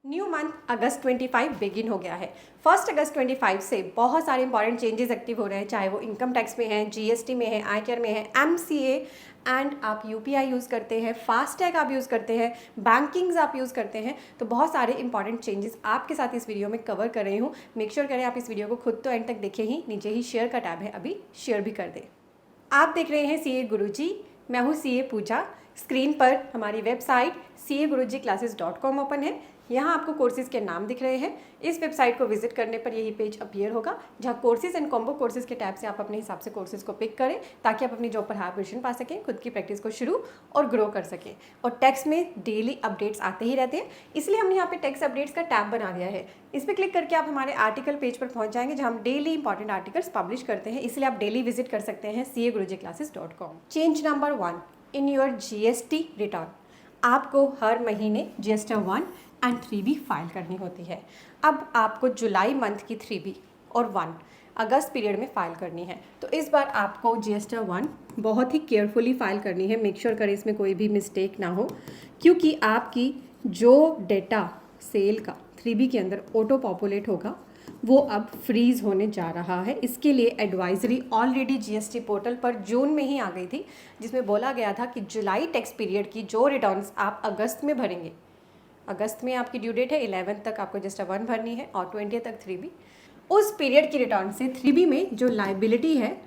New month अगस्त 25 begin हो गया है। 1 अगस्त 25 से बहुत सारे इंपॉर्टेंट चेंजेस एक्टिव हो रहे हैं, चाहे वो इनकम टैक्स में है, जीएसटी में है, आयकर में है, एमसीए एंड आप यूपीआई यूज़ करते हैं, फास्टैग आप यूज़ करते हैं, बैंकिंग्स आप यूज़ करते हैं। तो बहुत सारे इंपॉर्टेंट चेंजेस आपके साथ इस वीडियो में कवर कर रही हूँ। मेक श्योर करें आप इस वीडियो को खुद तो एंड तक देखें ही, नीचे ही शेयर का टैब है, अभी शेयर भी कर दें। आप देख रहे हैं सीए गुरुजी, मैं हूँ सीए पूजा। स्क्रीन पर हमारी वेबसाइट CA-Guruji-Classes.com ओपन है। यहाँ आपको कोर्सेज़ के नाम दिख रहे हैं। इस वेबसाइट को विजिट करने पर यही पेज अपीयर होगा, जहाँ कोर्सेज़ एंड कॉम्बो कोर्सेज़ के टैब से आप अपने हिसाब से कोर्सेज़ को पिक करें, ताकि आप अपनी जॉब पर हाई पोजीशन पा सकें, खुद की प्रैक्टिस को शुरू और ग्रो कर सकें। और टैक्स में डेली अपडेट्स आते ही रहते हैं, इसलिए हमने यहाँ पे टैक्स अपडेट्स का टैब बना दिया है। इस पर क्लिक करके आप हमारे आर्टिकल पेज पर पहुँच जाएंगे, जहाँ हम डेली इंपॉर्टेंट आर्टिकल्स पब्लिश करते हैं, इसलिए आप डेली विजिट कर सकते हैं CA-Guruji-Classes.com। Change number 1 in your GST return. आपको हर महीने GST 1 एंड 3B फाइल करनी होती है। अब आपको जुलाई मंथ की 3B और 1 अगस्त पीरियड में फाइल करनी है। तो इस बार आपको GST 1 बहुत ही केयरफुली फाइल करनी है। मेक श्योर करें इसमें कोई भी मिस्टेक ना हो, क्योंकि आपकी जो डेटा सेल का 3B के अंदर ऑटो पॉपुलेट होगा वो अब फ्रीज़ होने जा रहा है। इसके लिए एडवाइजरी ऑलरेडी जीएसटी पोर्टल पर जून में ही आ गई थी, जिसमें बोला गया था कि जुलाई टैक्स पीरियड की जो रिटर्न्स आप अगस्त में भरेंगे, अगस्त में आपकी ड्यू डेट है, 11 तक आपको GST 1 भरनी है और 20 तक 3B, उस पीरियड की रिटर्न से 3B में जो लाइबिलिटी है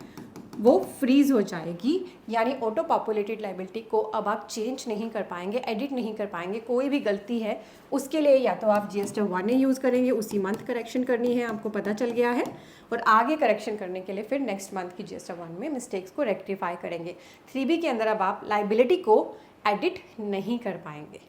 वो फ्रीज़ हो जाएगी। यानी ऑटो पॉपुलेटेड लाइबिलिटी को अब आप चेंज नहीं कर पाएंगे, एडिट नहीं कर पाएंगे। कोई भी गलती है उसके लिए या तो आप GST 1 यूज़ करेंगे, उसी मंथ करेक्शन करनी है, आपको पता चल गया है, और आगे करेक्शन करने के लिए फिर नेक्स्ट मंथ की GST 1 में मिस्टेक्स को रेक्टिफाई करेंगे। 3B के अंदर अब आप लाइबिलिटी को एडिट नहीं कर पाएंगे।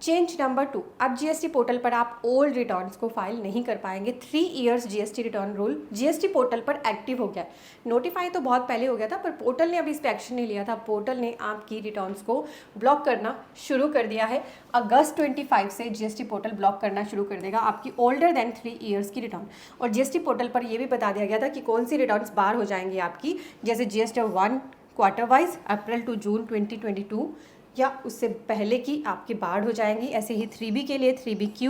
चेंज नंबर 2, अब जीएसटी पोर्टल पर आप ओल्ड रिटर्न्स को फाइल नहीं कर पाएंगे। 3 years GST return rule GST portal पर एक्टिव हो गया है। नोटिफाई तो बहुत पहले हो गया था, पर पोर्टल ने अभी इस पर एक्शन नहीं लिया था। पोर्टल ने आपकी रिटर्न्स को ब्लॉक करना शुरू कर दिया है। अगस्त 25 से जीएसटी पोर्टल ब्लॉक करना शुरू कर देगा आपकी ओल्डर देन 3 इयर्स की रिटर्न। और जीएसटी पोर्टल पर यह भी बता दिया गया था कि कौन सी रिटर्न्स बार हो जाएंगी आपकी, जैसे GST 1 quarter wise April to June 2022 या उससे पहले की आपकी बाढ़ हो जाएंगी। ऐसे ही 3B के लिए 3BQ,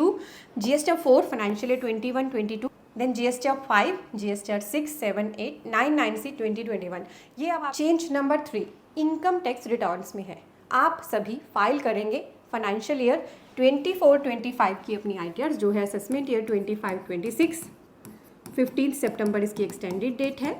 GST 4 financial year 21-22, then GST 5, GST 6, 7, 8, 9, 9C 2021। ये अब change number 3 income tax returns में है। आप सभी फाइल करेंगे फाइनेंशियल ईयर 24-25 की अपनी ITRs, जो है असेसमेंट ईयर 25-26। 15 सितंबर इसकी एक्सटेंडेड डेट है,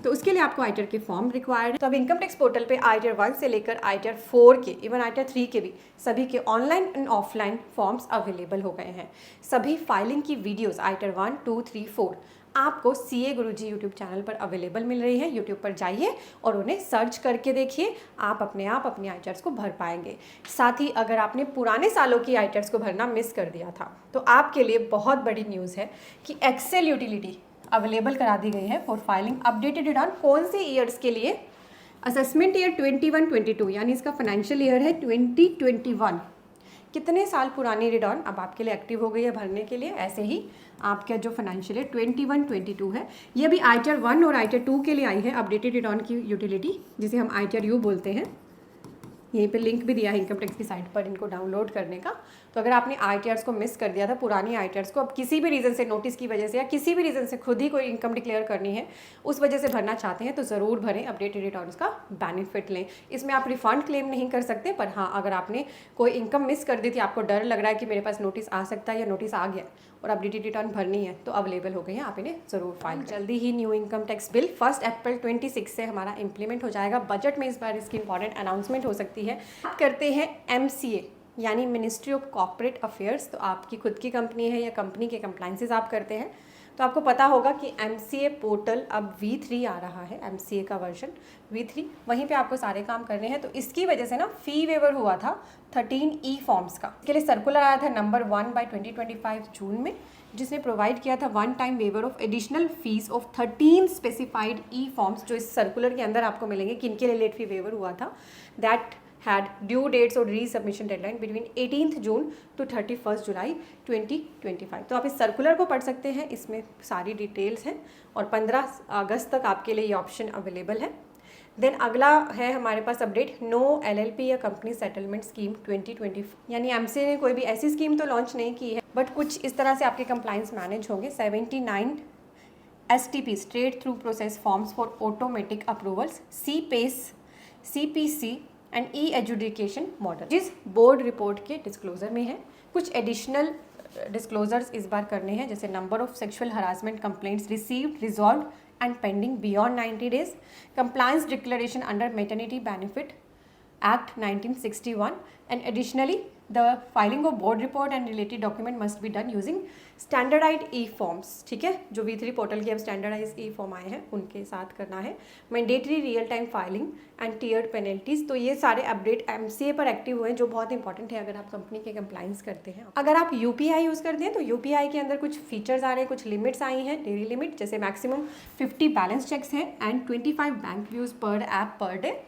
तो उसके लिए आपको आईटीआर के फॉर्म रिक्वायर्ड है। तो अब इनकम टैक्स पोर्टल पे आईटीआर 1 से लेकर आईटीआर 4 के, इवन आईटीआर 3 के भी सभी के online and offline forms available हो गए हैं। सभी फाइलिंग की वीडियोस आईटीआर 1, 2, 3, 4 आपको सीए गुरुजी यूट्यूब चैनल पर अवेलेबल मिल रही है। यूट्यूब पर जाइए और उन्हें सर्च करके देखिए, आप अपने आईटीआर्स को भर पाएंगे। साथ ही अगर आपने पुराने सालों की आईटीआर्स को भरना मिस कर दिया था, तो आपके लिए बहुत बड़ी न्यूज़ है कि एक्सेल यूटिलिटी अवेलेबल करा दी गई है फॉर फाइलिंग अपडेटेड रिटर्न। कौन से ईयर्स के लिए? असेसमेंट ईयर 21-22, यानी इसका फाइनेंशियल ईयर है 2021। कितने साल पुरानी रिटर्न अब आपके लिए एक्टिव हो गई है भरने के लिए। ऐसे ही आपका जो फाइनेंशियल ईयर 21-22 है, ये अभी आईटीआर 1 और आईटीआर 2 के लिए आई है अपडेटेड रिटर्न की यूटिलिटी, जिसे हम आईटीआर यू बोलते हैं। यहीं पे लिंक भी दिया है इनकम टैक्स की साइट पर इनको डाउनलोड करने का। तो अगर आपने आईटीआर्स को मिस कर दिया था, पुरानी आईटीआर्स को, अब किसी भी रीज़न से, नोटिस की वजह से या किसी भी रीज़न से खुद ही कोई इनकम डिक्लेयर करनी है, उस वजह से भरना चाहते हैं, तो ज़रूर भरें, अपडेटेड रिटर्न्स का बेनिफिट लें। इसमें आप रिफंड क्लेम नहीं कर सकते, पर हाँ, अगर आपने कोई इनकम मिस कर दी थी, आपको डर लग रहा है कि मेरे पास नोटिस आ सकता है या नोटिस आ गया और अपडेटेड रिटर्न भरनी है, तो अवेलेबल हो गई है, आप इन्हें ज़रूर फाइल। जल्दी ही न्यू इनकम टैक्स बिल 1 अप्रैल 26 से हमारा इंप्लीमेंट हो जाएगा। बजट में इस बार इसकी इंपॉर्टेंट अनाउंसमेंट हो सकती है। करते हैं MCA यानी मिनिस्ट्री ऑफ कॉर्पोरेट अफेयर्स। तो आपकी खुद की कंपनी है या कंपनी के कंप्लाइंसेस आप करते हैं, तो आपको पता होगा कि MCA पोर्टल अब V3 आ रहा है, MCA का वर्जन V3, वहीं पे आपको सारे काम करने हैं। तो इसकी वजह से ना फ़ी वेवर हुआ था 13E फॉर्म्स का। इसके लिए सर्कुलर आया था नंबर 1/2025 जून में, जिसने प्रोवाइड किया था 1 time waiver of additional fees of 13 specified E forms, जो इस सर्कुलर के अंदर आपको मिलेंगे। किनके लिए लेट फी वेवर हुआ था? दैट had due dates और resubmission deadline between 18th June to 31st July 2025। तो आप इस सर्कुलर को पढ़ सकते हैं, इसमें सारी डिटेल्स हैं और 15 अगस्त तक आपके लिए ये ऑप्शन अवेलेबल है। देन अगला है हमारे पास अपडेट, नो एलएलपी या कंपनी सेटलमेंट स्कीम 2020, यानी एमसीए ने कोई भी ऐसी स्कीम तो लॉन्च नहीं की है, बट कुछ इस तरह से आपके कंप्लाइंस मैनेज होंगे। 79 STP straight through process forms for automatic approvals, CPACE, CPC and e adjudication model, जिस बोर्ड रिपोर्ट के डिस्क्लोजर में है। कुछ एडिशनल डिस्क्लोजर्स इस बार करने हैं, जैसे number of sexual harassment complaints received, resolved and pending beyond 90 days, compliance declaration under Maternity Benefit Act 1961, and additionally the filing of board report and related document must be done using standardized e-forms। ठीक है, जो V3 portal के अब standardise ई-फॉर्म आए हैं उनके साथ करना है। Mandatory real time filing and tiered penalties, तो ये सारे अपडेट MCA पर एक्टिव हुए हैं, जो बहुत इंपॉर्टेंट है अगर आप कंपनी के कंप्लाइंस करते हैं। अगर आप UPI यूज़ करते हैं तो UPI के अंदर कुछ फीचर्स आ रहे हैं, कुछ लिमिट्स आई हैं, डेली लिमिट, जैसे मैक्सिमम 50 बैलेंस चेक्स हैं एंड 25 बैंक व्यूज पर app per day.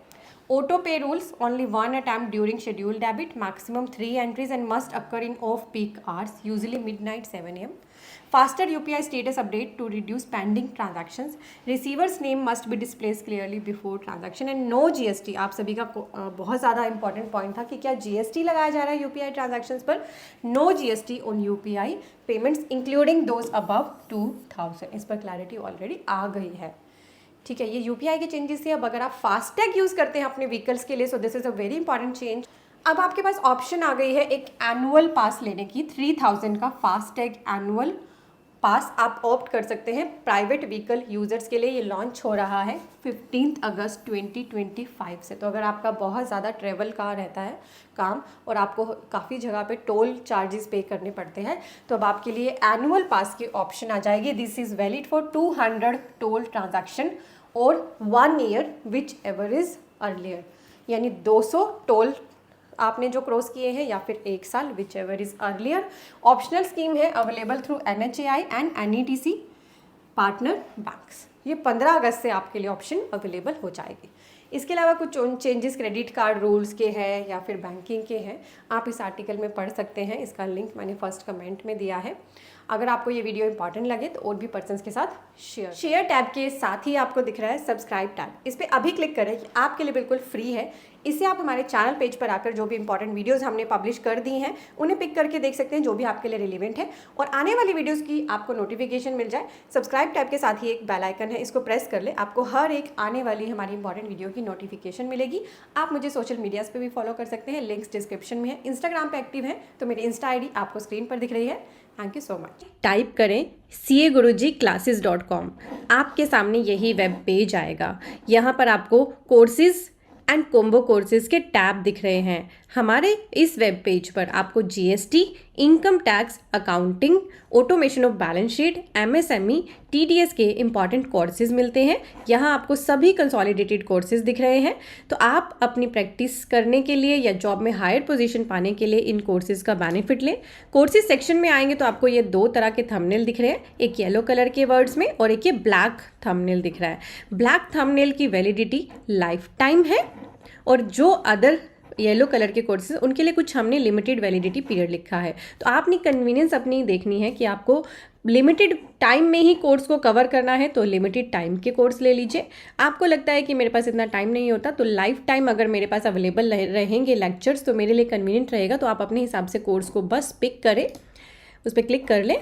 Auto pay rules, only one attempt during scheduled debit, maximum 3 entries and must occur in off-peak hours, usually midnight 7 AM. Faster UPI status update to reduce pending transactions. Receiver's name must be displayed clearly before transaction and no GST। आप सभी का बहुत ज़्यादा important point था कि क्या GST लगाया जा रहा है UPI ट्रांजैक्शंस पर। No GST on UPI payments including those above 2000। इस पर क्लैरिटी ऑलरेडी आ गई है। ठीक है, ये UPI के चेंजेस है। अब अगर आप फास्टैग यूज़ करते हैं अपने व्हीकल्स के लिए, so this is a very important change. अब आपके पास ऑप्शन आ गई है एक एनुअल पास लेने की, 3000 का फास्टैग एनुअल पास आप ऑप्ट कर सकते हैं प्राइवेट व्हीकल यूज़र्स के लिए। ये लॉन्च हो रहा है 15 अगस्त 2025 से। तो अगर आपका बहुत ज़्यादा ट्रेवल का रहता है काम और आपको काफ़ी जगह पे टोल चार्जेस पे करने पड़ते हैं, तो अब आपके लिए एनुअल पास की ऑप्शन आ जाएगी। This is valid for 200 toll transaction और 1 year which ever is earlier, यानी 200 टोल आपने जो क्रॉस किए हैं या फिर 1 साल, whichever is earlier. Optional scheme है available through NHAI and NETC partner banks. ये 15 अगस्त से आपके लिए ऑप्शन अवेलेबल हो जाएगी। इसके अलावा कुछ चेंजेस क्रेडिट कार्ड रूल्स के हैं या फिर बैंकिंग के हैं, आप इस आर्टिकल में पढ़ सकते हैं। इसका लिंक मैंने फर्स्ट कमेंट में दिया है। अगर आपको ये वीडियो इंपॉर्टेंट लगे तो और भी पर्सन्स के साथ शेयर टैब के साथ ही आपको दिख रहा है सब्सक्राइब टैब, इस पर अभी क्लिक करें। आपके लिए बिल्कुल फ्री है। इससे आप हमारे चैनल पेज पर आकर जो भी इंपॉर्टेंट वीडियोस हमने पब्लिश कर दी हैं उन्हें पिक करके देख सकते हैं, जो भी आपके लिए रिलेवेंट है, और आने वाली वीडियोस की आपको नोटिफिकेशन मिल जाए। सब्सक्राइब टैब के साथ ही एक बेल आइकन है, इसको प्रेस कर ले, आपको हर एक आने वाली हमारी इंपॉर्टेंट वीडियो की नोटिफिकेशन मिलेगी। आप मुझे सोशल मीडियाज पे भी फॉलो कर सकते हैं, लिंक्स डिस्क्रिप्शन में है। इंस्टाग्राम पे एक्टिव है तो मेरी इंस्टा ID आपको स्क्रीन पर दिख रही है। Thank you so much. Type करें CAGurujiClasses.com, आपके सामने यही वेब पेज आएगा। यहाँ पर आपको कोर्सेज एंड कॉम्बो कोर्सेज के टैब दिख रहे हैं। हमारे इस वेब पेज पर आपको GST, income tax, accounting, automation of balance sheet, MSME, TDS के इंपॉर्टेंट कोर्सेज मिलते हैं। यहाँ आपको सभी कंसोलिडेटेड कोर्सेज दिख रहे हैं। तो आप अपनी प्रैक्टिस करने के लिए या जॉब में हायर पोजीशन पाने के लिए इन कोर्सेज का बेनिफिट लें। कोर्सेज सेक्शन में आएंगे तो आपको ये 2 तरह के थंबनेल दिख रहे हैं, एक येलो कलर के वर्ड्स में और एक ये ब्लैक थंबनेल दिख रहा है। ब्लैक थंबनेल की वैलिडिटी लाइफ टाइम है और जो अदर येलो कलर के कोर्सेज उनके लिए कुछ हमने लिमिटेड वैलिडिटी पीरियड लिखा है। तो आपने कन्वीनियंस अपनी देखनी है कि आपको लिमिटेड टाइम में ही कोर्स को कवर करना है तो लिमिटेड टाइम के कोर्स ले लीजिए। आपको लगता है कि मेरे पास इतना टाइम नहीं होता तो लाइफ टाइम अगर मेरे पास अवेलेबल रहेंगे लेक्चर्स तो मेरे लिए कन्वीनियंट रहेगा, तो आप अपने हिसाब से कोर्स को बस पिक करें, उस पर क्लिक कर लें,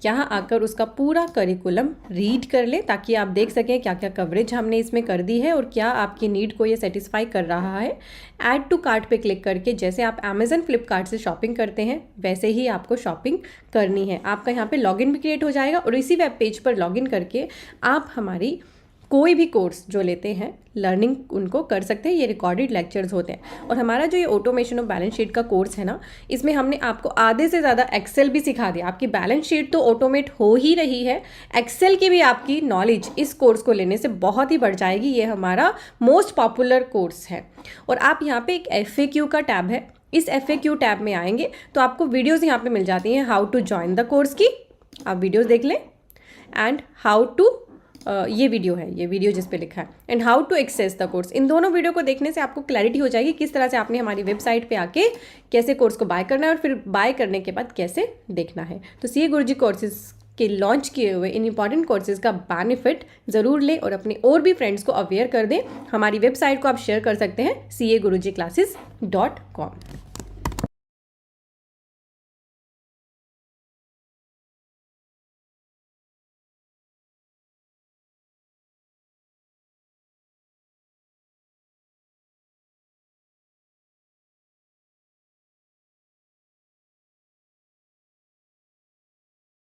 यहाँ आकर उसका पूरा करिकुलम रीड कर लें ताकि आप देख सकें क्या क्या कवरेज हमने इसमें कर दी है और क्या आपकी नीड को ये सेटिस्फाई कर रहा है। ऐड टू कार्ट पे क्लिक करके जैसे आप अमेज़न फ्लिपकार्ट से शॉपिंग करते हैं वैसे ही आपको शॉपिंग करनी है। आपका यहाँ पे लॉगिन भी क्रिएट हो जाएगा और इसी वेब पेज पर लॉगिन करके आप हमारी कोई भी कोर्स जो लेते हैं लर्निंग उनको कर सकते हैं। ये रिकॉर्डेड लेक्चर्स होते हैं। और हमारा जो ये ऑटोमेशन ऑफ बैलेंस शीट का कोर्स है ना, इसमें हमने आपको आधे से ज़्यादा एक्सेल भी सिखा दिया। आपकी बैलेंस शीट तो ऑटोमेट हो ही रही है, एक्सेल की भी आपकी नॉलेज इस कोर्स को लेने से बहुत ही बढ़ जाएगी। ये हमारा मोस्ट पॉपुलर कोर्स है। और आप यहाँ पे एक FAQ का टैब है, इस FAQ टैब में आएंगे तो आपको वीडियोज़ यहाँ पर मिल जाती हैं how to join the course की, आप वीडियोज़ देख लें, एंड हाउ टू ये वीडियो है, ये वीडियो जिस पे लिखा है, and how to access the course. इन दोनों वीडियो को देखने से आपको क्लैरिटी हो जाएगी किस तरह से आपने हमारी वेबसाइट पे आके कैसे कोर्स को बाय करना है और फिर बाय करने के बाद कैसे देखना है। तो CA गुरुजी कोर्सेज के लॉन्च किए हुए इन इंपॉर्टेंट कोर्सेज का बेनिफिट ज़रूर लें और अपने और भी फ्रेंड्स को अवेयर कर दें। हमारी वेबसाइट को आप शेयर कर सकते हैं CAGurujiClasses.com।